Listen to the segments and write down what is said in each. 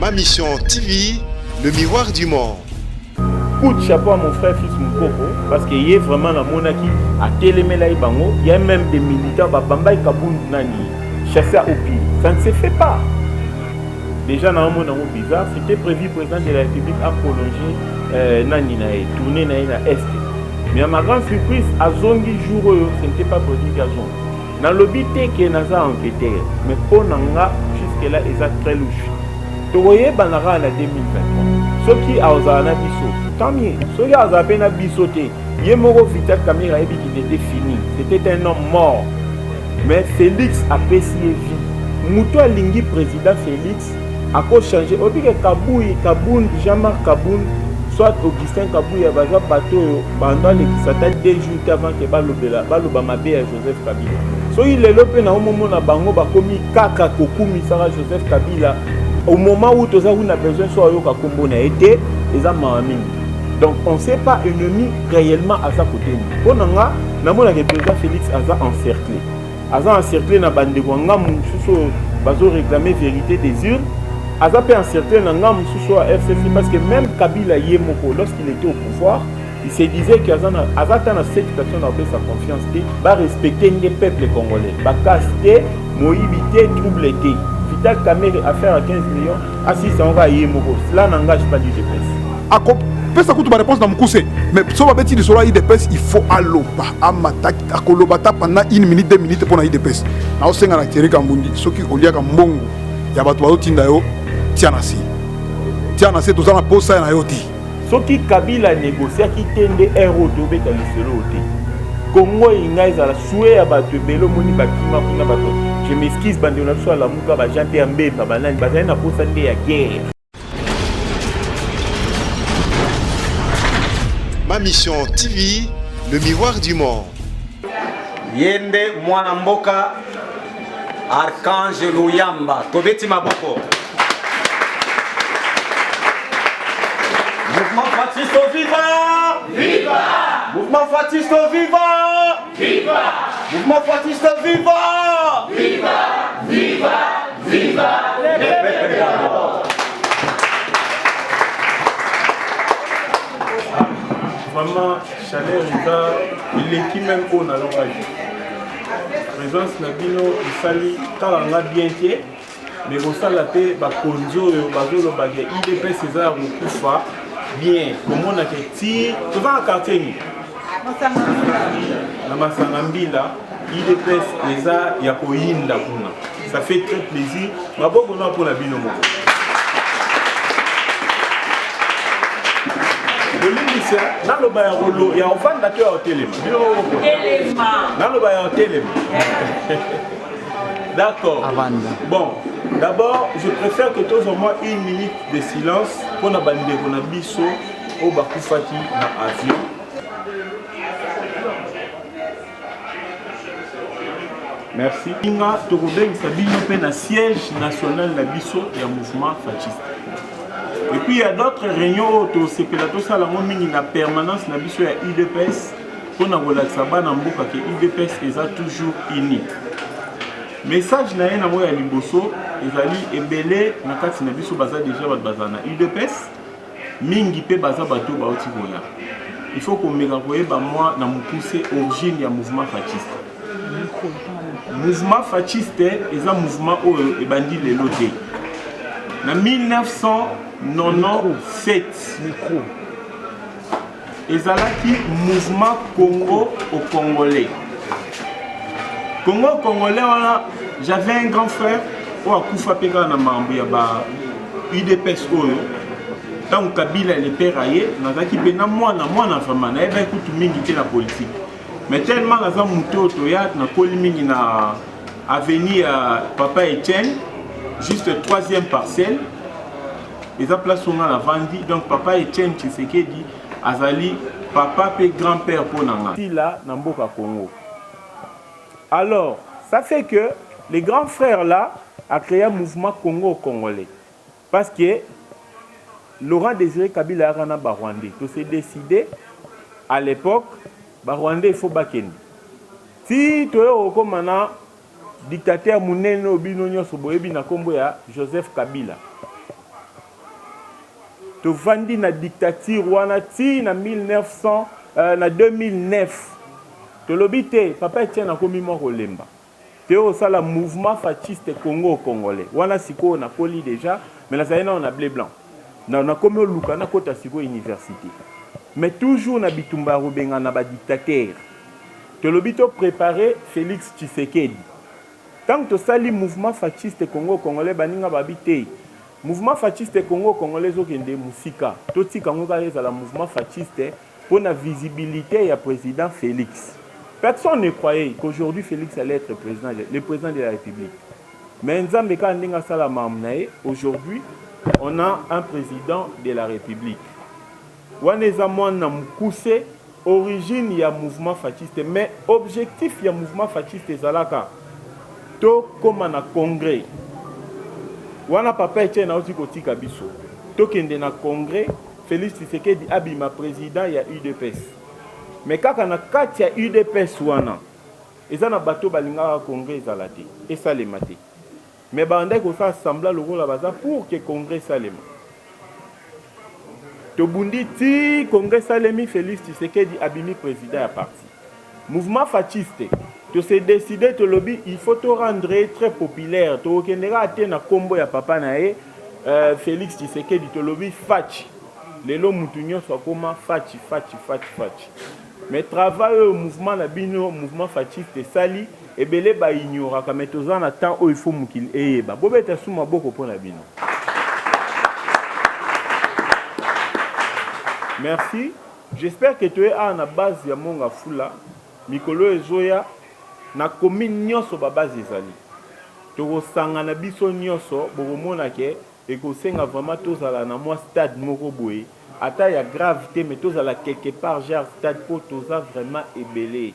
Ma mission TV, le miroir du monde. Coup de chapeau à mon frère fils Moukoko, parce qu'il est vraiment dans mon acquis à Télémela Ibango. Il y a même des militaires, Bamba Kaboun Nani, chassés au pied. Ça ne se fait pas. Déjà, dans un monde bizarre, c'était prévu, le président de la République a prolongé Nani Nae, tourné Nae na Est. Mais à ma grande surprise, à Zongi jour, ce n'était pas prévu qu'à Zongi. Dans l'obité qui est Naza enquêté, mais pour Nanga, jusque-là, ils sont très louches. Tu voyais, Banara en 2023. Ceux qui ont un biseau, tant mieux. Ceux qui ont un biseauté, Yemoro Vital Kamira qui était fini. C'était un homme mort. Mais Félix a pécié vie. Moutou Lingui, président Félix, a changé. Au lieu que Kaboun, Jean-Marc Kaboun, soit Augustin Kaboun, il y a un bateau pendant les qui s'attendent 2 jours avant que Balobamabé à Joseph Kabila. So il est là, au moment où Bango a commis Kaka Kokumi Sarah Joseph Kabila. Au moment où tout ça, on a besoin de soit Kombo a été, ils ont mamie. Donc on ne sait pas ennemi réellement à sa côté. Pour nous, nous avons le président Félix Aza encerclé. Aza encerclé na bande wanga mususo bazo réclamer vérité des urnes. Aza peut encercler na nga mususo à FCC parce que même Kabila Yemoko lorsqu'il était au pouvoir, il se disait qu'Aza a cette situation d'avoir sa confiance, va respecter les peuples congolais, va caster, moïbité, troubler. Vital Kamere a fait à 15 millions, assis on va y mourir. Cela n'engage pas l'UDPS. Pesa kutu ba réponse dans Mukuse, mais si on va mettre sur l'UDPS, il faut aloba, amata, akolobata pendant 1 minute, 2 minutes pour l'UDPS. Na osenga na Thierry Kambundi, soki olia ka mbongo, ya batu ba otinda yo, tianasi. Tianasi to zana posa na yo ti. Soki Kabila négocier qui tende héros to beta liselo oti. Congo ingaisa la soué ya batu belo moni bakima kuna bato. Je m'excuse bande na so la muka ba janté ambe ba banani ba na posa nde ya guerre. Ma mission TV, le miroir du monde. Yende Mwanamboka, Archange Luyamba, Tobeti Maboko. Mouvement Fatiste vivant! Viva! Mouvement Fatiste vivant! Viva! Mouvement Fatiste vivant! Viva! Viva! Viva! Les peuples d'abord! Vraiment, chaleur, il est qui même on a l'orage. Présence Nabino, il sali, talanga bien tié, mais on sait la paix, Bakonzo, Bazolo, Bagé, IDP César, Moukufa, bien, comme on a fait tir, tout dans le quartier. Dans Massangambila, IDP César, Yakoyinda, ça fait très plaisir, mais bon, on a pour la binomo. Dans le bail il y a un fan d'acteur au téléma. Dans le bail au téléma. D'accord. Bon, d'abord, je préfère que tous au moins 1 minute de silence pour la bande de Bisso au Bakoufati dans l'avion. Merci. Inga Torobeng Sabino Pena siège national de Bisso et un mouvement fasciste. Et puis il y a d'autres réunions autour de ça, la permanence na biso ya UDPS pour na relaxaba na mboka que UDPS est toujours uni. Message na na moya liboso ezali ebele na kati na biso baza déjà bazana UDPS mingi pe baza bato ba oti koya. Il faut qu'on mega koyeba moi na mukuse origine ya mouvement fasciste. Mouvement fasciste est un mouvement où ebandi lelo te. Na 1997, ezalaki mouvement Congo au Congolais. Congo au Congolais, j'avais un grand frère qui a coupé na mambo ya ba UDPS oyo. Tant Kabila le peraillé, nazaki bena mwana vraiment na eba kutu mingi te na politique. Mais tellement naza muto toya na koli mingi na avenue Papa Etienne, juste 3e parcelle. Et à place où on a vendu, donc papa Etienne Tshisekedi azali papa et grand-père pour Nanga. Ici là, Namboka Congo. Alors, ça fait que les grands frères là a créé un mouvement Congo-Congolais. Parce que Laurent Désiré Kabila a Rwandais. Tout s'est décidé à l'époque, Rwandais il faut bakendi. Si tu es comme maintenant dictateur Mouneno Binonyo Soboyebi na Kombo ya Joseph Kabila. to vandi na dictature wana ti na 1900 na 2009 to lobité papa Etienne akomi moko lemba teo sala mouvement fasciste Congo congolais wana siko na poli déjà mais la zaina on a blé blanc na komi luka na kota siko université mais toujours na bitumba rubenga na ba dictateur to lobito préparer Félix Tshisekedi tant que sali mouvement fasciste Congo congolais baninga babité mouvement fasciste Congo congolais okende musika toti kango ka ezala mouvement fasciste pour la visibilité ya président Félix. Personne ne croyait qu'aujourd'hui Félix allait être le président de la République. Mais aujourd'hui, on a un président de la République. Origine il y a mouvement fasciste, mais objectif il y a mouvement fasciste Zalaka. To comme un congrès. Wana papa Etienne aussi koti kabiso. To kende na congrès, Félix Tshisekedi abima président il y a UDPS. Mais quand on a 4 il y a UDPS wana. Eza na bateau balinga congrès zalati et ça les maté. Mais bandai ko ça assembler le rôle baza pour que congrès salema. To bundi ti congrès salemi Félix Tshisekedi abimi président à parti. Mouvement fasciste. Tu s'est décidé to lobby il faut te rendre très populaire. To kendera atena combo ya papa nae Félix Tshisekedi to lobby fachi. Lelo mutunyo soit comment fachi. Mais travail au mouvement la bino mouvement fasciste sali et belé ba ignora ka metozana na temps où il faut mukil eyeba bobeta suma boko pour la bino. Merci. J'espère que tu es à la base ya monga fula mikolo ezoya na commune nyonso ba base ezali. To sanga na biso nyonso bokomona ke ekosenga vraiment tozala na moi stade moko boye. Ata ya gravité mais tozala quelque part genre stade pour toza vraiment ébélé.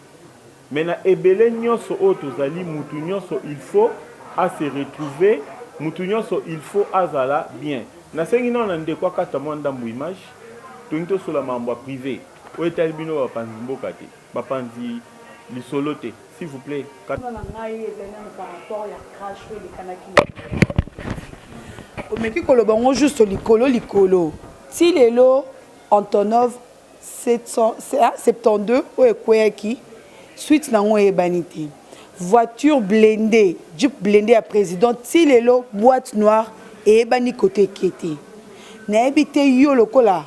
Mais na ébélé nyonso o tozali mutu nyonso il faut à se retrouver mutu nyonso il faut azala bien. Na sengi non na ndekwa kata mwanda mbu image. Tunto sur la mambo privé. O etalbino ba panzi mboka te. Ba panzi lisolo te. S'il vous plaît. Omeki kolobango juste likolo. Si lelo Antonov 772 o ekweki suite nango ebanité. Voiture blindée, Jeep blindé à président si lelo boîte noire et ebani côté kété. Na ebité yo lokola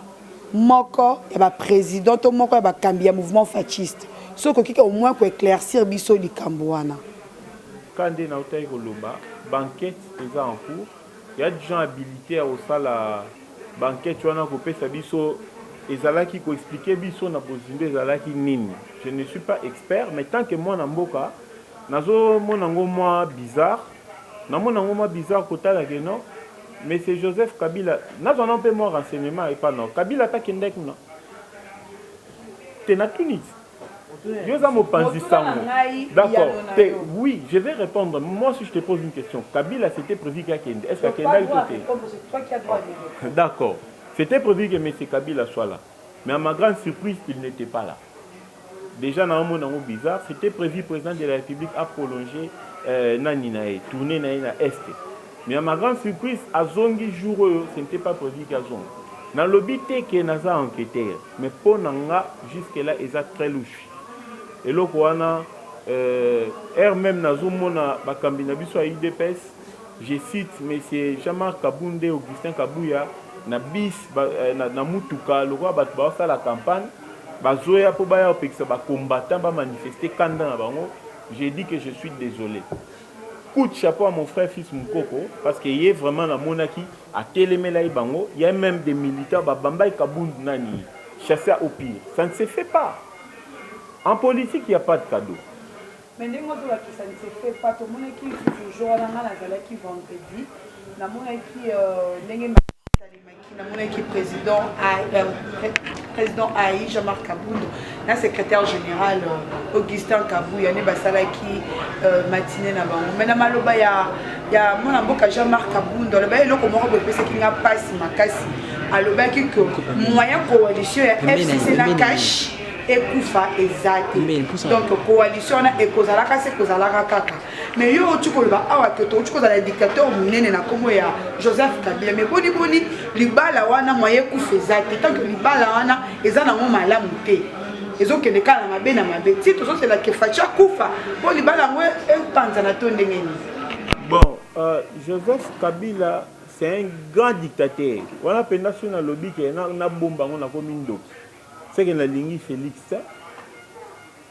moko et ba président to moko e ba kambia mouvement fasciste. Ce qui au moins pour éclaircir biso likambo wana. Quand na utai koloba banquette est en cours. Il y a des gens habilités au sala banquette wana ko pesa biso ezalaki ko expliquer biso na posindo ezalaki nini. Je ne suis pas expert mais tant que moi na mboka nazo monango moi bizarre. Na monango moi bizarre kotala ke non mais c'est Joseph Kabila nazo un peu moins renseignement et pas non. Kabila ta kendek non. Tena Tunis. D'accord. Oui, je vais répondre. Moi, si je te pose une question, Kabila, c'était prévu qu'il y a Kende. Est-ce qu'il y a Kende côté? D'accord. C'était prévu que M. Kabila soit là. Mais à ma grande surprise, il n'était pas là. Déjà, dans un moment bizarre, c'était prévu que le président de la République a prolongé Naninae, tourné na Est. Mais à ma grande surprise, à Zongi jour, ce n'était pas prévu qu'à Zongi. Dans le but, il y a un enquêteur. Mais pour Nanga, jusque-là, il est très louche. Et là, même Nazumona Bakambina biso IDPS, je cite M. Jean-Marc Kabunde, Augustin Kabouya, na bis na mutuka le roi batba ça la campagne bazoya po baya opekisa ba combattant ba manifester kanda na bango. J'ai dit que je suis désolé. Coup de chapeau à mon frère fils Mukoko parce qu'il y a vraiment la monarchie à Télémela Bango, il y a même des militaires Bamba et Kabund Nani chassés au pire. Ça ne se fait pas. En politique, il n'y a pas de cadeau. Mais les mots de la ça ne se fait pas. Tout le monde qui joue à la qui vendredi, la monnaie qui président Aïe Jean-Marc Kabound, la secrétaire général Augustin Kabou, Yanné Basala qui matinée na bango. Mais na maloba ya mon amboka Jean-Marc Kabound, le bail loko moko be pesa ki nga passe makasi. Aloba ki que moyen coalition ya FCC na cash. ekufa ezate donc coalition na ekozalaka se kozalaka kaka mais yo tukoloba awa ke to tukozala dictateur munene na komo ya Joseph Kabila mais boni libala wana moye kufa ezate tant que libala wana eza nango malamu te ezokende kala mabe na mabe ti tozosela ke facha kufa po libala yango epanza na to ndenge nini. Bon, Joseph Kabila, c'est un grand dictateur. On a peine sur le lobby qui est na bomba on a comme une c'est que la ligne Félix.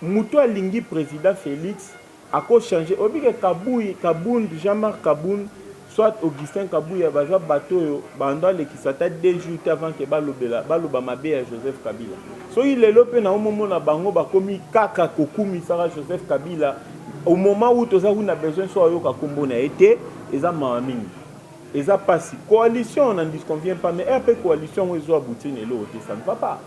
Mouto a ligne président Félix a quoi changer. Obi que Kaboun, Jean-Marc Kaboun, soit Augustin Kaboun ya baza bateau banda le qui s'attend 2 jours avant que baloba mabe à Joseph Kabila. So il est lopé na au moment na bango ba komi kaka kokumi sara Joseph Kabila. Au moment où tu as besoin soit yoka kombo na été eza mamini eza passé coalition on n'en disconvient pas mais un peu coalition ils ont abouti nelo ça ne va pas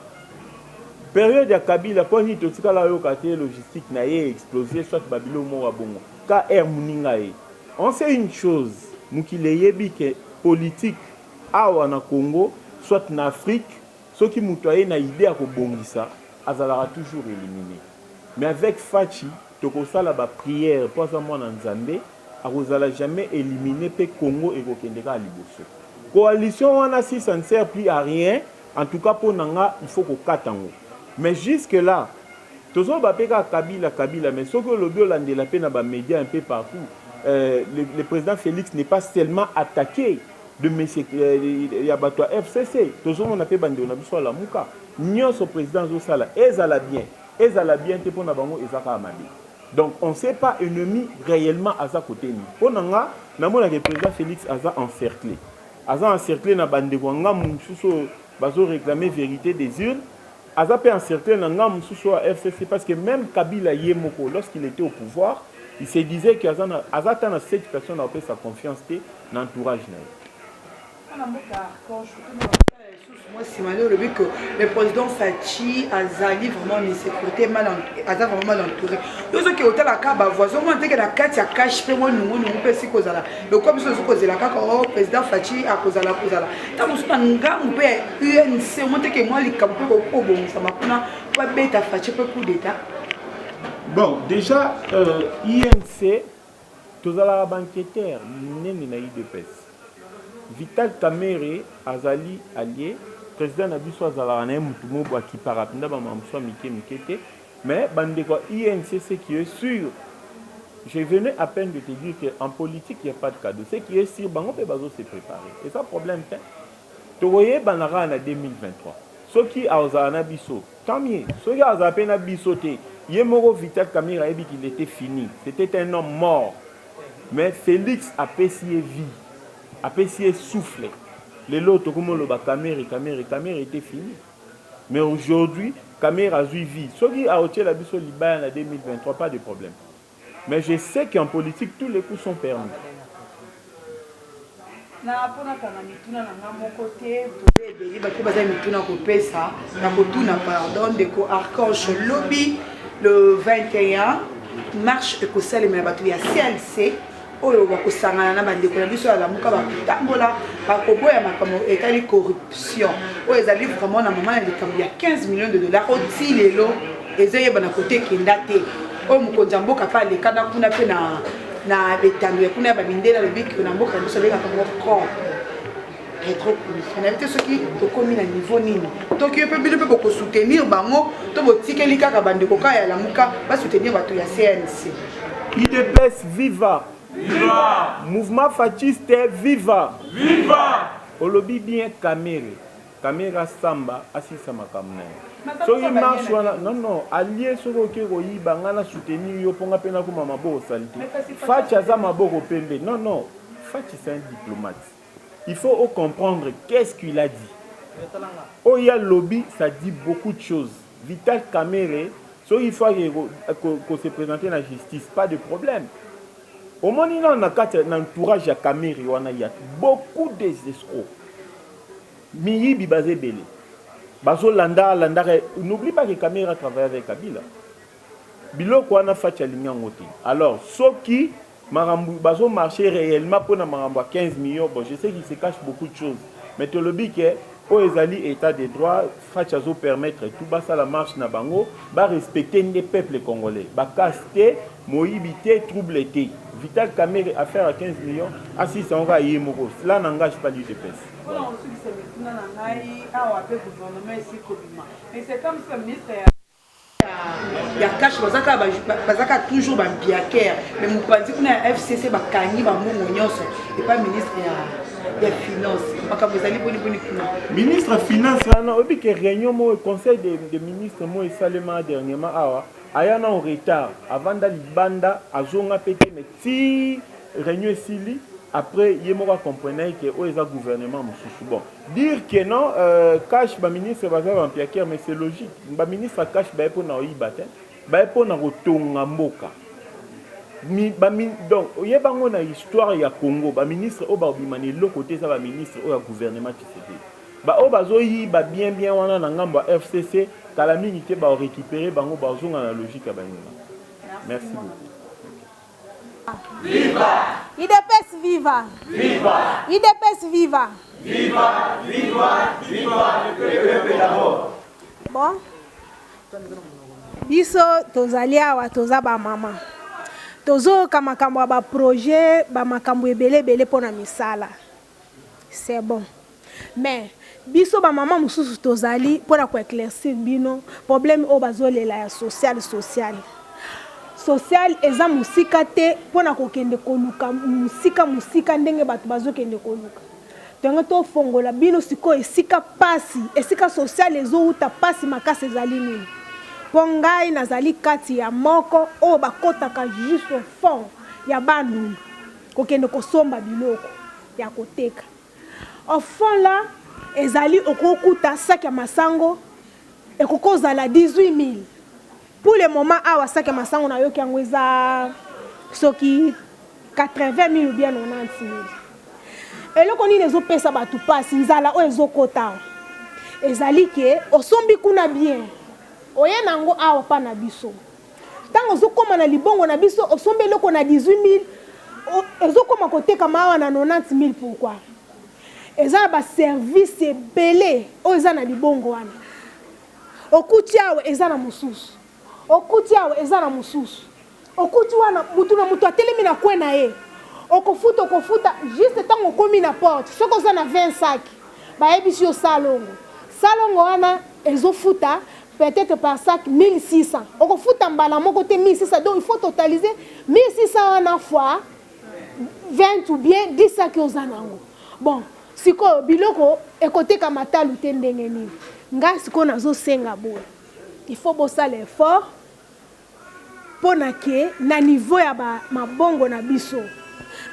période ya Kabila pour ni totika la yoka té logistique na yé explosé soit babilo mo bongo ka air muninga e on sait une chose mukile yebi que politique awa na Congo soit na Afrique ceux qui mutoye na idée à ko bongisa azala toujours éliminé mais avec Fachi tokosala ba prière pour ça moi na Nzambe akozala jamais éliminer pe Congo et kokendeka liboso coalition wana si ça ne sert plus à rien en tout cas pour nanga il faut kokatango mais jusque là tozo ba peka Kabila mais ce que le bio landela pe na ba médias un peu partout le président Félix n'est pas seulement attaqué de monsieur yabato FCC tozo on a pe bande on a biso la muka nyonso président zo sala ezala bien te pour na bango ezaka amabi. Donc on ne sait pas ennemi réellement à sa côté ni. Pour nanga na mona le président Félix aza encerclé na bande kwanga mususo bazo réclamer vérité des urnes aza pe encerclé na nga mususo à FCC parce que même Kabila yemoko lorsqu'il était au pouvoir il se disait que azata na 7 personnes a fait sa confiance dans l'entourage na. Moi, c'est malheureux que le président Fachi Azali vraiment une sécurité vraiment mal entouré. Nous autres qui ont la carte, voisin, on dit que la carte a caché, moi nous peut si cause là. Le comme ce cause la carte, oh président Fachi a cause là. Tant que nous n'avons on peut UNC, on dit que moi les campés au bon, ça m'a pas bête à Fachi pour coup d'état. Bon, déjà INC, tous la banqueteur, n'est na IDPS. Vital Kamerhe Azali allié président Nabiso Azalana Mutumo qui parapinda ba mamso mikete mais bande quoi INC ce qui est sûr je venais à peine de te dire qu'en politique il n'y a pas de cadeau ce qui est sûr bango pe bazo se préparer et ça problème te to voyez banara en 2023 ce qui a Azalana biso tant mieux ce qui a Azapena biso te yemoro Vital Kamerhe a dit qu'il était fini c'était un homme mort mais Félix a payé vie apprécié souffle. Les lots comme le Kamerhe était fini. Mais aujourd'hui, Kamerhe a eu vie. Ce qui a ôté la biso Liban en 2023, pas de problème. Mais je sais qu'en politique, tous les coups sont permis. Na pona kana mituna na ngamo côté bébé ba ko baza mituna ko pesa na ko tuna pardon de ko Archange lobby le 21 marche ko salema ba ya CLC oyo bakosangana na bandeko na biso ya lamuka bakotambola bakoboya makambo etali corruption oyo ezali vraiment na moment ya likambo ya 15 millions de dollars oti lelo ezoyeba na kote kenda te oyo mokonzi ya mboka pa alekana kuna mpe na betando ya kuna ya babindela lobiki na mboka na biso alekaka ngo corps rétro-commissionnaire te soki tokomi na niveau nini toki yo mpe bino mpe bokosoutenir bango to botikeli kaka bandeko ka ya lamuka basoutenir bato ya CNC. IDPS viva! Viva! Mouvement fasciste viva! Viva! Olobi bien Kamerhe Samba asisa makamna. So il marche non allié soko ke royiba ngana soutenir yo ponga pena ko mama bo salite. Fachi aza maboko pembe. Non, Fachi c'est un diplomate. Il faut comprendre qu'est-ce qu'il a dit. Oya lobby ça dit beaucoup de choses. Vital Kamerhe, so il faut qu'on se présente dans la justice, pas de problème. Au moins, il y a un entourage à Kamerhe, il y a beaucoup d'escrocs. Miyi Bibazé Belé. Bazo Landa, n'oublie pas que Kamerhe a travaillé avec Kabila. Biloko wana Fachi alingangote. Alors, ceux qui bazo marché réellement pour na marambo 15 millions, bon, je sais qu'il se cache beaucoup de choses. Mais tu le dis que au ezali état de droit fachazo permettre tout bas ça la marche na bango ba respecter les peuples congolais ba caster moïbité troubleté Vital Kamerhe affaire à 15 millions à 600 ga yemoko cela n'engage pas l'UDPS. Mais c'est comme ça ministre il y a cash bazaka toujours ba biaker mais mupanzi kuna FCC bakangi ba mbongo nyonso et pas ministre ya finance bakabozali boni kuna ministre finance na obi que réunion mo conseil de ministres mo esalema dernièrement awa ayana en retard avant d'aller banda azonga pété mais si réunion sili après yemoka comprenait que o eza gouvernement mususu bon dire que non cash ba ministre bazaba en piaker mais c'est logique ba ministre cash ba epo na oyibate ba epo na kotonga mboka donc yebango na histoire ya Congo ba ministre o ba bimani lo côté ça ba ministre o ya gouvernement Tshisekedi ba o bazoyi ba bien wana na ngambo FCC kala mingi te ba récupérer bango ba zonga na logique ya bango. Merci beaucoup. Viva! IDPS viva! Viva! IDPS viva! Viva! Viva! Viva! Le peuple d'abord! Bon? Biso tozali awa toza ba mama. Tozo kamakambo ba projet ba makambo ebele pona misala. C'est bon. Mais biso ba mama mususu tozali pona ko éclaircir bino problème o bazolela ya social. Social eza musika te pona kokende koluka musika ndenge batu bazokende koluka. Tonga to fongola bino siko esika pasi esika social ezouta pasi makasi ezali nini. Pongai nazali kati ya moko o bakotaka juste au fond ya bandu kokende kosomba biloko ya koteka. Au fond là ezali okokuta sac ya masango ekokoza la 18 000. Pour le moment, awa sake masango na yoki yango eza soki 80 000 ou bien 90 000. Et loko nini ezopesa batu pasi nzala o ezokota. Ezali ke osombi kuna bien. Oye nango awa pa na biso. Tango ozokoma na libongo na biso osombi loko na 18 000 ezokoma koteka mawa na 90 000 pourquoi? Eza ba service ebele o eza na libongo wana. Okuti awa eza na mususu. Okuti awe ezana mususu. Okuti wana mutu na mutu atelemi na kwena ye. Okofuta juste tango komi na porte. Soko za na 20 sacs. Ba ebisi yo salongo. Salongo wana ezofuta peut-être par sac 1600. Okofuta mbala moko te 1600. Donc il faut totaliser 1600 wana fois 20 ou bien 10 sacs ozanango. Bon, siko biloko ekoteka matalu te ndenge nini. Nga siko nazo senga boye. Il faut bosser l'effort pour que na niveau ya mabongo na biso.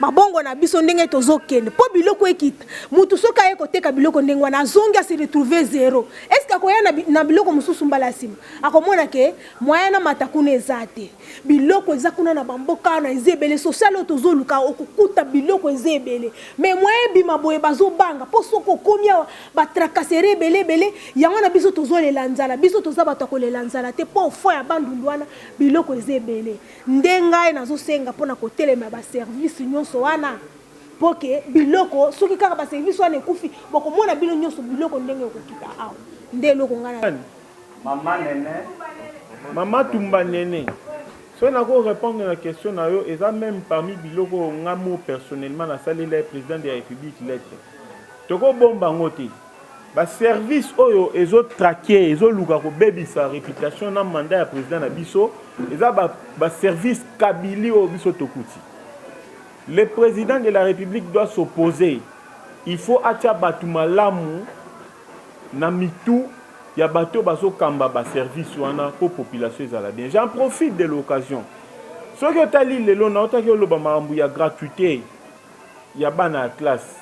Mabongo na biso ndenge tozokende. Po biloko ekita. Mutu soka ye koteka biloko ndenge wana zonga se retrouver zéro. Est-ce que koya na biloko mususu mbala sima? Akomona ke moya na matakuna ezate. Biloko ezakuna na bamboka na ezebele social tozoluka okukuta biloko ezebele. Mais moya bima boye bazobanga po soko komia ba tracasserie belebele yango na biso tozolela nzala. Biso tozaba tokolela nzala te po fo ya bandundu wana biloko ezebele. Ndenga nazo senga pona kotelema ba service nyonso wana poke biloko soki kaka ba service wana ekufi boko mona bino nyonso biloko ndenge okokita awa ndelo ko ngana Maman Nene. Maman Tumba Nene. Si on a répondre à la question, et ça même parmi biloko ngamo personnellement la salle le président de la République lettre. Toko bomba ngote. Ba service oyo ezo traquer, ezo luka ko baby sa réputation na mandat ya président na biso, eza ba service kabili o biso tokuti. Le président de la République doit s'opposer. Il faut acha batu malamu na mitu ya bato baso kamba ba service wana pour population ezala bien. J'en profite de l'occasion. Ce que tali lelo na otaki oloba makambo ya gratuité ya bana classe,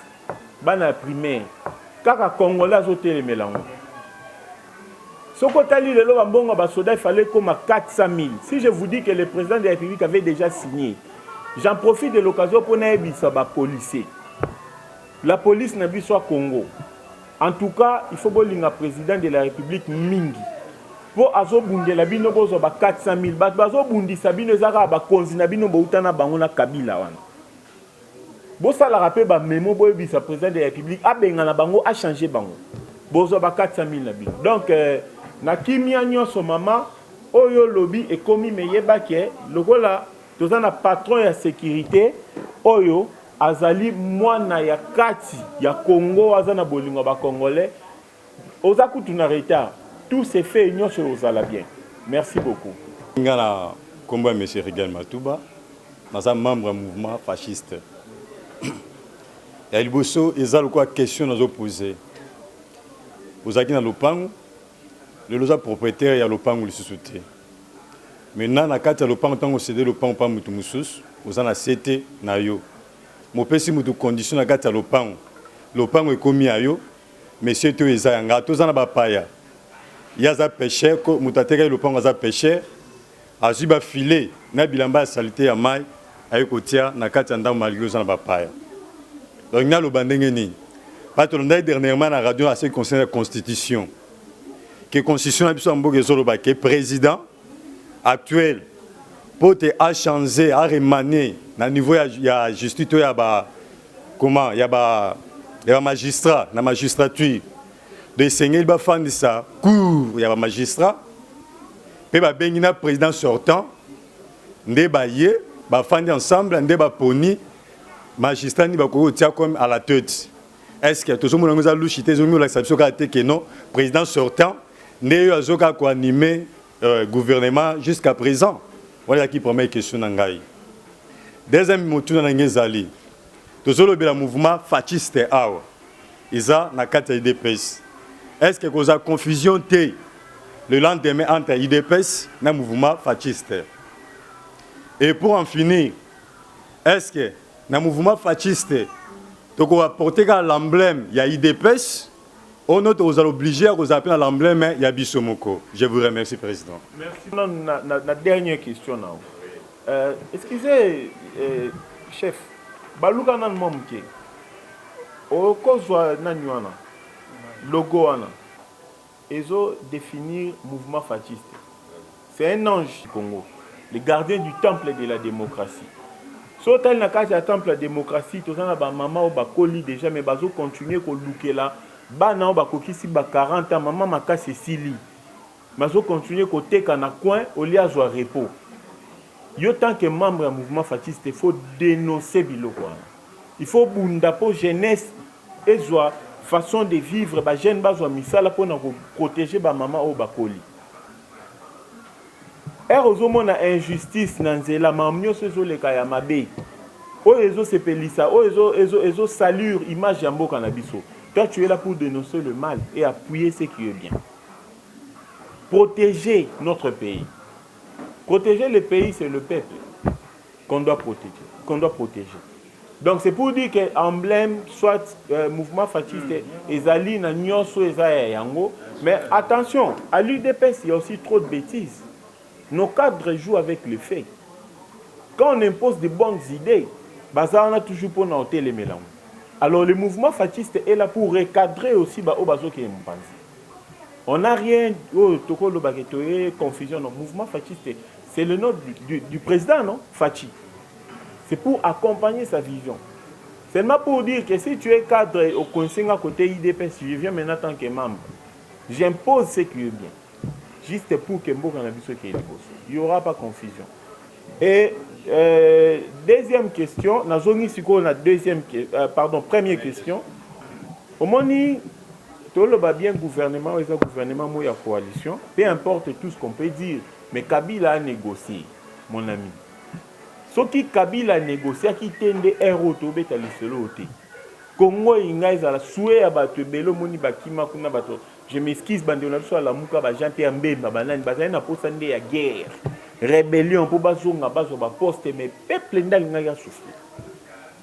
bana primaire. Kaka Congolais azotelemela ngo. Ce que tali lelo ba mbongo ba soda il fallait comme 400 000. Si je vous dis que le président de la République avait déjà signé, j'en profite de l'occasion pour naebisa ba policier. La police na biso Congo. En tout cas, il faut bolinga président de la République mingi. Pour azobundela bino bozo ba 400 000 bat bazobundisa bino ezaka ba konzina bino boutana bango na Kabila wana. Bo sala rappel ba memo boyebisa président de la République abenga na bango a changer bango. bozo ba 400 000 na bino. Donc na kimia nyonso mama oyo lobby ekomi meyeba ke lokola toza na patron ya sécurité oyo azali mwana ya kati ya Congo azana bolingo ba congolais oza kutu na retard. Tout se fait nyonso ozala bien. Merci beaucoup. Ngana kombo ya monsieur Rigal Matouba, naza membre du mouvement fasciste. Ya liboso eza lokwa question nazo poser. Ozaki na lopango, le loza propriétaire ya lopango lisusu te. Maintenant na kati ya lopango tango cédé lopango pa mutu mususu, oza na CT na yo. Mopesi mutu condition na kati ya lopango. Lopango ekomi ayo, monsieur to eza yanga toza na bapaya. Yaza pêcheur ko mutateka lopango za pêcheur. Azui ba filet na bilamba ya salité ya mai ayokotia na kati ya ndambo malioza na bapaya. Donc na lo bandenge ni. Pato ndai dernièrement na radio à ce qui concerne la constitution. Que constitution na biso mboke zolo ba ke président actuel pote a changé a remanié na niveau ya justice to ya ba comment ya ba magistrat na magistrature de seigneur ba fandisa cour ya ba magistrat pe ba bengi na président sortant nde ba ye ba fandi ensemble nde ba poni magistrat ni ba ko tia comme à la tête. Est-ce que tout le monde a louchité zomi la exception que non président sortant nde yo azoka ko animer gouvernement jusqu'à présent. Voilà qui première question nangai. Deuxième motu na ngezali. Tozolo be la mouvement fasciste awa. Isa na kati ya IDPS. Est-ce que cause confusion te le lendemain entre IDPS et le mouvement fasciste? Et pour en finir, est-ce que dans le mouvement fasciste, tu peux apporter l'emblème de l'IDPS ou nous sommes obligés à appeler l'emblème de Bissomoko? Je vous remercie, Président. Merci. La dernière question. Excusez, chef, baluka nan momke. Au cause nanywana, logo wana. Ils ont défini le mouvement fasciste. C'est un ange du Congo, le gardien du temple de la démocratie. Si on a un temple de la démocratie, tout ça, maman ou bakoli déjà, mais bazo continuer ko luke là. Bana ou bakoki si ba 40 ans, maman maka c'est sili. Bazo continuer ko teka na coin au lieu de repos. Yo tant que membre du mouvement fasciste, il faut dénoncer biloko. Il faut bunda pour jeunesse et joie. Façon de vivre, ba jeune bazwa misala pour protéger ba maman ou ba koli. Heureusement na injustice na nzela mamnyo sezo le kaya mabe. O ezo sepelisa, o ezo salure image ya mboka na biso. Toi tu es là pour dénoncer le mal et appuyer ce qui est bien. Protéger notre pays. Protéger le pays, c'est le peuple qu'on doit protéger. Donc c'est pour dire que l'emblème, soit mouvement fasciste, ezali na nyonso ezaya yango, mais attention, à l'UDPS, il y a aussi trop de bêtises. Nos cadres jouent avec le fait. Quand on impose de bonnes idées, baza on a toujours pour noter les mélanges. Alors le mouvement fasciste est là pour recadrer aussi au bazo qui est mpanzi. On n'a rien tokolo bagetoye confusion. Le mouvement fasciste, c'est le nom du président, non? Fachi. C'est pour accompagner sa vision. C'est seulement pour dire que si tu es cadre au conseil à côté IDPS, je viens maintenant en tant que membre. J'impose ce qui est bien. Juste pour que Mboka Nabiso qui est il n'y aura pas confusion. Et deuxième question, première question. Au moment où tout le bien gouvernement, et gouvernement ou la coalition, peu importe tout ce qu'on peut dire, mais Kabila a négocié, mon ami. Ce qui Kabila a négocié, qui tende héros to beta liselo te. Congo ingaïza la soué à battre belo moni bakima kuna bato. Je m'excuse bande on a soit la muka ba janté mbemba banani bazana posande ya guerre. Rébellion pour bazonga bazo ba poste mais peuple ndali ngaya souffrir.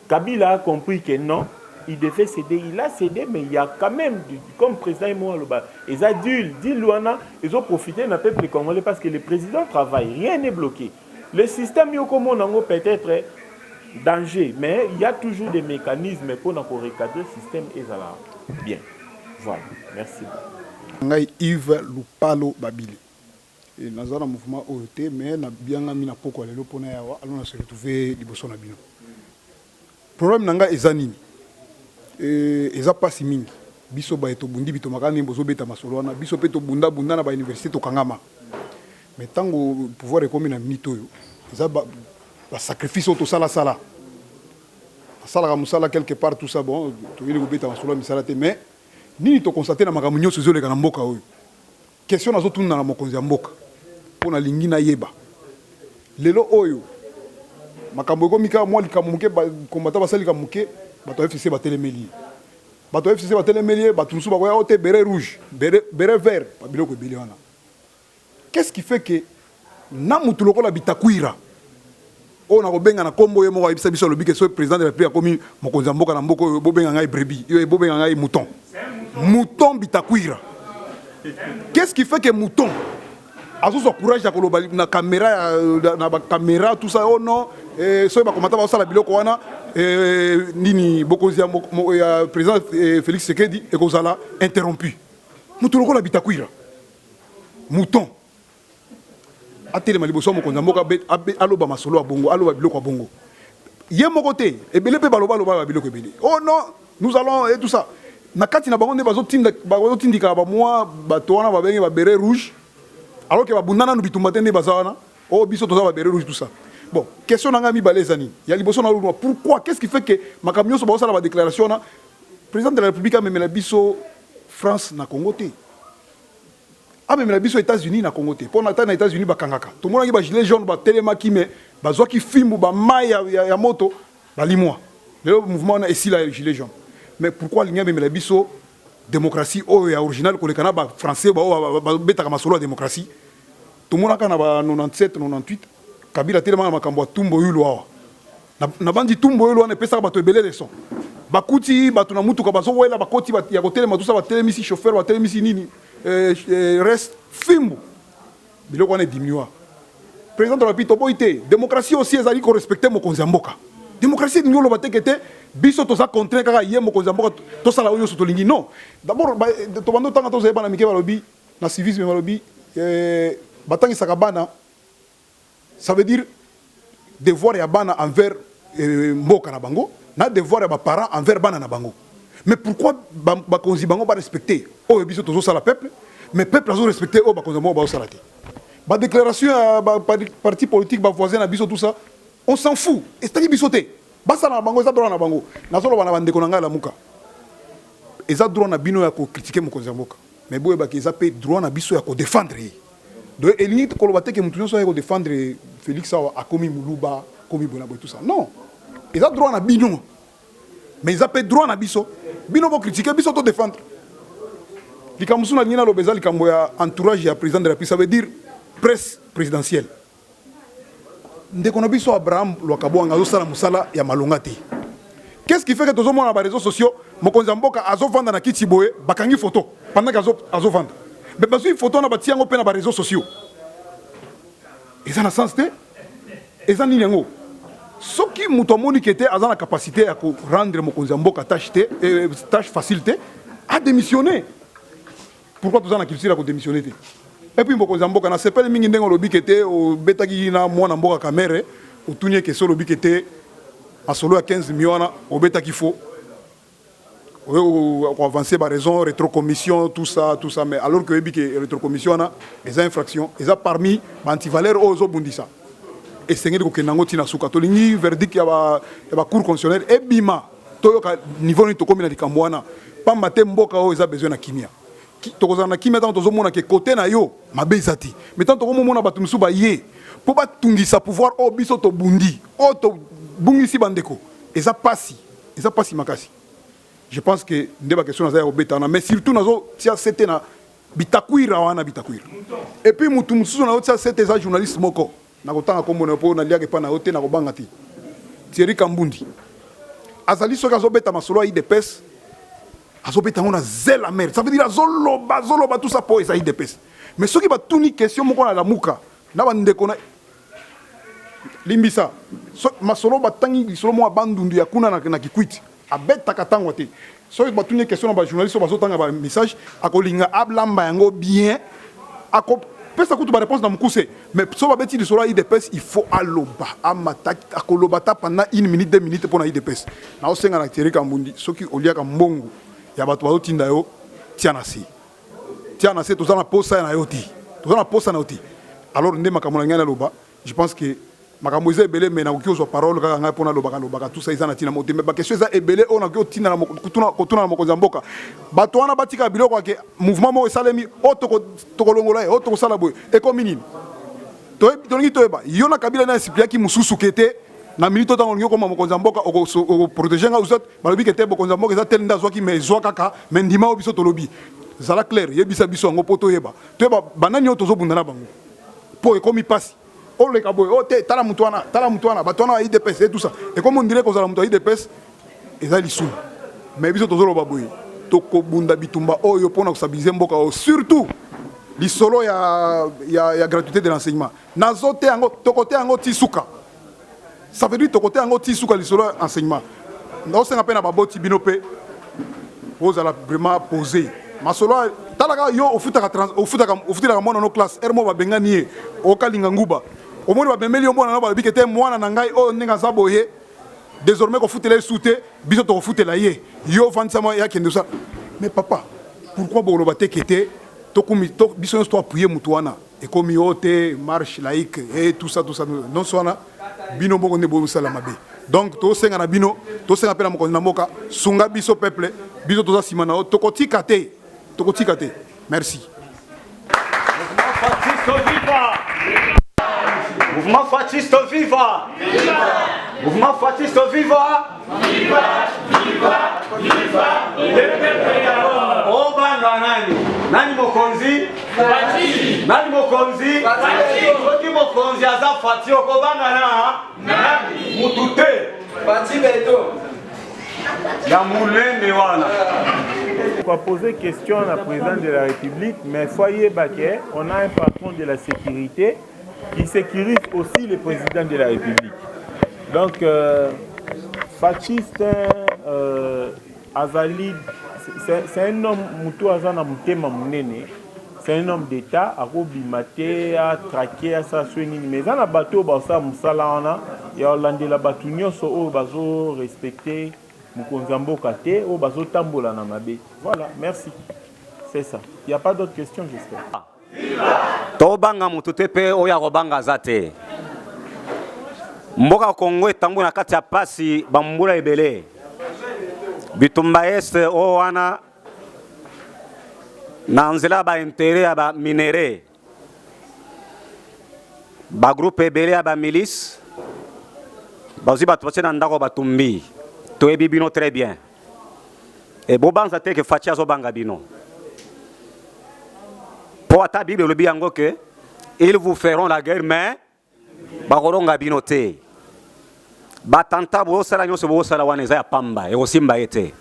Kabila a compris que non, il devait céder, il a cédé mais il y a quand même comme président Imo Aloba, ils adultes, dit Luana, ils ont profité d'un peuple congolais parce que le président travaille, rien n'est bloqué. Le système Yokomo Nango peut-être danger, mais il y a toujours des mécanismes pour recadrer le système Ezala. Bien. Voilà. Merci. Ngai Yves Lupalo Babili. Et nous avons un mouvement OET, mais nous avons mis un peu de temps pour nous retrouver liboso na bino. Le problème nanga ezanini. Eza pas si mingi. biso ba eto bundi bito makani bozo beta masolo wana biso pe to bunda na ba université to kangama mais tango pouvoir ekomi na minute oyo eza ba sacrifice to sala musala quelque part tout ça bon to yeli ko beta masolo misala te mais nini to constater na makambo nyonso ezoleka na mboka oyo question nazo tuna na mokonzi ya mboka pona lingi na yeba lelo oyo makambo ekomi ka mwa likambo muke kombata basali ka muke bato FCC batelemeli bato FCC batelemeli bato musu bakoya ote beret rouge beret vert babiloko ebele wana qu'est-ce qui fait que na mutu lokola bitakwira on a kobenga na kombo ye moko ayebisa biso alobi ke so président de la République akomi mokonzi ya mboka na mboka oyo bobenga ngai brebis yo bobenga ngai mouton bitakwira. Qu'est-ce qui fait que mouton a ce courage à koloba na caméra tout ça oh non so ba komata ba sala biloko wana nini bokonzi ya président Félix Tshisekedi et kozala interrompu mouton lokola bitakwira mouton atelema liboso mokonzi ya mboka aloba masolo ya bongo aloba biloko ya bongo ye moko te ebele pe baloba biloko ebele oh non nous allons et tout ça na kati na bango nde bazotindika ba mwa bato wana babenge ba beret rouge alors que ba bundana no bitumba te nde baza wana oh biso toza ba beret rouge tout ça bon question nanga mi balezani ya liboso na lulwa pourquoi qu'est-ce qui fait que makamyo so ba sala ba déclaration na président de la République a memela biso France na Congo te a memela biso États-Unis na Congo te pour na na États-Unis ba kangaka to mona ki ba gilet jaune ba telema ki me bazwa ki fimbu ba mai ya moto ba limwa le mouvement na esila gilet jaune. Mais pourquoi l'Union memela biso démocratie oyo original ko le kana ba français ba beta kama solo démocratie tout monde kana ba 97 98 Kabila tellement makambo tumbo yulo na bandi tumbo yulo na pesa ba to ebele leçon bakuti batu na mutu ka bazo wela bakoti ya hôtel ma tout ça ba telemisi chauffeur ba telemisi nini reste fimbo biloko na diminuer président de la République boité démocratie aussi ezali ko respecter mokonzi mboka démocratie nyolo batekete biso toza contraint kaka ye mokonzi mboka to sala oyo soto lingi non d'abord to bando tanga to zeba na mike balobi na civisme balobi batangi sakabana ça veut dire devoir ya bana envers mboka na bango na devoir ya ba parents envers bana na bango mais pourquoi ba konzi bango ba respecter oyo biso tozo sala peuple mais peuple azo respecter o ba konzi bango ba sala te ba déclaration ba parti politique ba voisin na biso tout ça on s'en fout et c'est biso te basa na bango eza droit na bango nazolo bana bande ko na ngala muka eza droit na bino ya ko critiquer mokonzi mboka mais boye ba ki eza pe droit na biso ya ko défendre donc elingi ko lo bateke mutu nyonso ya ko défendre Félix Awa akomi muluba komi bona boy tout ça non eza droit na bino mais eza pe droit na biso bino bo critiquer biso to défendre likamusu na ngina lo beza likambo ya entourage ya président de la République ça veut dire presse présidentielle. Ndeko na biso Abraham Lwakabwanga azosala musala ya malonga te. Qu'est-ce qui fait que tozo mona ba réseaux sociaux mokonzi mboka azovanda na kiti boye bakangi photo pendant que azovanda. Mais bazui photo na batiango pe na ba réseaux sociaux. Eza na sens te? Eza nini yango? Soki muto moni kete azana capacité ya ko rendre mokonzi mboka tâche facile a démissionné. Pourquoi toza na culture ko démissionner te? Et puis mokonzi mboka na sepele mingi ndengo lobi kete o betaki na mwana mboka kamere o tunye ke so lobi kete asolo ya 15 millions o betaki fo o avancer ba raison rétrocommission tout ça mais alors que ebi ke rétrocommission na les infractions eza parmi ba antivaleur ozo bundisa et sengeli ko kenango tina suka to lingi verdict ya ba cour constitutionnelle ebima to yoka niveau ni to komi na likambwana pamba te mboka o eza besoin na kimia tokozana na kimia tant tozomona ke côté na yo mabezati mais tant tokomona batu musu ba ye po batungisa pouvoir o biso to bundi o to bungisi bandeko eza pasi makasi. Je pense que ndeba question na za obetana mais surtout nazo tia c'était na bitakwira wana bitakwira et puis mutu mususu na tia c'était za journaliste moko na kotanga kombo na po na liake pa na hote na kobanga ti Thierry Kambundi azali soka zo beta masolo yi de pes azobeta ngona zela mer ça veut dire zoloba tout ça pour essayer de pes mais ceux qui va tuni question moko na la muka na bandeko na limbisa so masolo batangi solo mo bandundu ya kuna na kikwiti abeta katangwa te so ba tuni question na ba journaliste ba zotanga ba message akolinga ablamba yango bien ako pesa kutu ba réponse na mukuse mais so ba beti solo yi de pes il faut aloba amata akoloba ta pendant 1 minute 2 minutes pour na yi de pes na osenga na Thierry Kambundi soki oliaka mbongo ya bato bazotinda yo tia na se toza na posa na yo ti toza na posa na yo ti alors nde makambo na ngai naloba je pense que makambo eza ebele me nakoki kozwa parole kaka ngai mpona lobaka tout ça eza na ntina motema bakestion eza ebele oyo nakoki kotuna na mokonzi ya mboka bato wana batika biloko ake mouvement moko esalemi oyo tokolongola ye oyo tokosala boye ekomi nini tolingi toyeba yo na kabila na esipliaki mosusu kete na minute otango olingi okoma mokonzi ya mboka okoprotege nga usat balobi kete mokonzi ya mboka eza tele nde azwaki me ezwa kaka me ndima oyo biso tolobi zala clair yebisa biso yango mpo toyeba banani oyo tozobunda na bango mpo ekomi pasi oleka boye o te tala mutu wana bato wana idps et tout ça ekomi ondire kozala moto ya idps eza lisumu me biso tozoloba boye tokobunda bitumba oyo mpona kosabilize mboka oyo surtout lisolo ya gratuité de l'enseignement nazote yango tokote yango ti suka ça veut dire tokote yango ti suka lisolo ya enseignement naosenga mpe na baboti bino mpe ozala vraiment posé masolo talaka yo ofutaka mwana no classe ermo babengani ye okalinga nguba omoni bamemeli yo mwana na balobi kete mwana na ngai oyo ndenge aza boye désormais kofutela ye su te biso tokofutela ye yo ofandisama yakende osala mais papa pourquoi boloba te kete biso nyonso toapuye mutu wana ekomi yo te marche laïque et tout ça nyonso wana bino moko nde bosala mabe donc tosenga na bino tosenga mpe na mokonzi na mboka sunga biso peuple biso toza nsima na yo tokotika te merci. Mouvement fasciste viva! Mouvement fasciste viva! Oh bana nani mokonzi? Nani mokonzi? Soki mokonzi aza fati okobanga nani? Mutute! Fati beto! Ya mulende wana. On va poser question à la présidente de la République, mais Foyer Baquet, on a un patron de la sécurité qui sécurise aussi le président de la République. Donc, fasciste, Azali, c'est un homme, c'est un homme d'État, à Robimate, à traquer, à s'assurer, mais dans la bateau, il y a la bateau, respecté. Voilà, merci. C'est ça. Il n'y a pas d'autres questions, j'espère. Tobanga mututepe oya robanga zate. Mboka Kongo etangu na kati ya pasi bambula ebele. Bitumba este o wana na nzela ba intérêt ya ba minéré. Ba groupe ebele ya ba milice. Bazi batwatse na ndako batumbi. Toyebi bino très bien. Et bobanza te que fatia zo banga bino. Pour ta Bible le biango que ils vous feront la guerre mais bakoronga bino te. Batanta bo sala nyoso bo sala waneza ya pamba e osimba ete.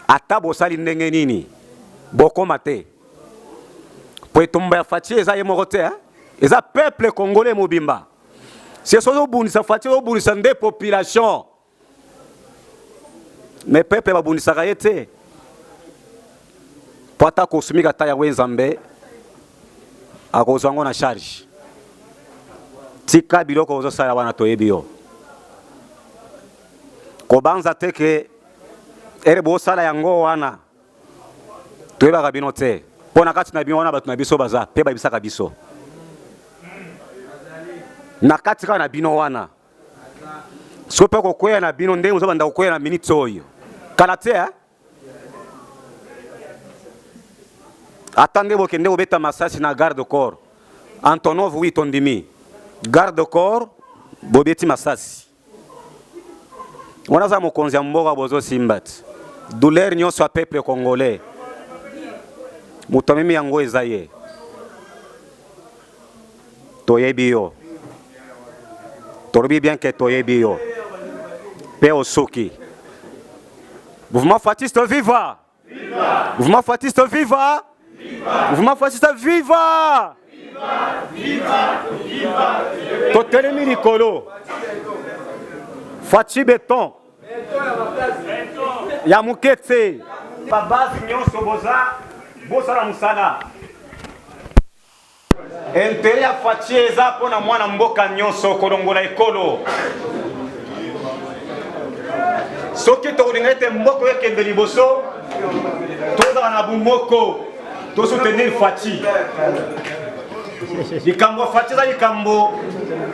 Ata bo sali ndenge nini bokoma te. Po etumba ya fatia eza yemoko te hein? Eza peuple congolais mobimba. C'est ce que ça fait au des populations. Mais peuple va bondir ça été. Pour ta consommer à taille wenzambe à cause on a charge. Tika bilo ko zo sala wana toyebio. Ko banza te ke ere bo sala yango wana. Toyeba ka binote. Pona kati na bino wana batu na biso baza pe ba bisaka biso. Na katika na bino wana sope ko kwea na bino ndenge uzobanda ko kwea na minute oyo kalate atande bokende obeta masasi na garde corps Antonov Witondimi garde corps bobeti masasi wana za mokonzi ya mboka bozo simbat douleur nyonso a peuple congolais mutomimi yango ezaye toyebiyo Torbi bien que toyebi yo. Père Osoki. Mouvement fasciste viva! Viva! Mouvement fasciste viva! Viva! Mouvement fasciste viva! Viva! Viva! Viva! Totelemi likolo. Fachi beton. Ya muketse. Babasi nyonso boza la musala. Intérêt à Fatie eza pona mwana mboka nyonso kolongola ekolo. soki tokolinga ete mboko ekende liboso tozala na bumoko tosoutenir Fati. Likambo Fati eza likambo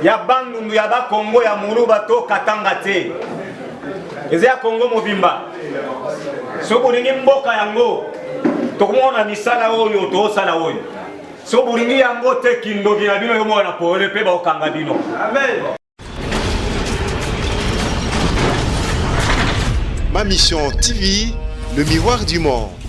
ya bandundu ya bakongo ya muluba to katanga te, eza ya kongo mobimba. Soki olingi mboka yango tokomona misala oyo tosala oyo, soki olingi yango te kindoki na bino yomona pole mpe baokanga bino. Amen. Ma Mission TV, le miroir du monde.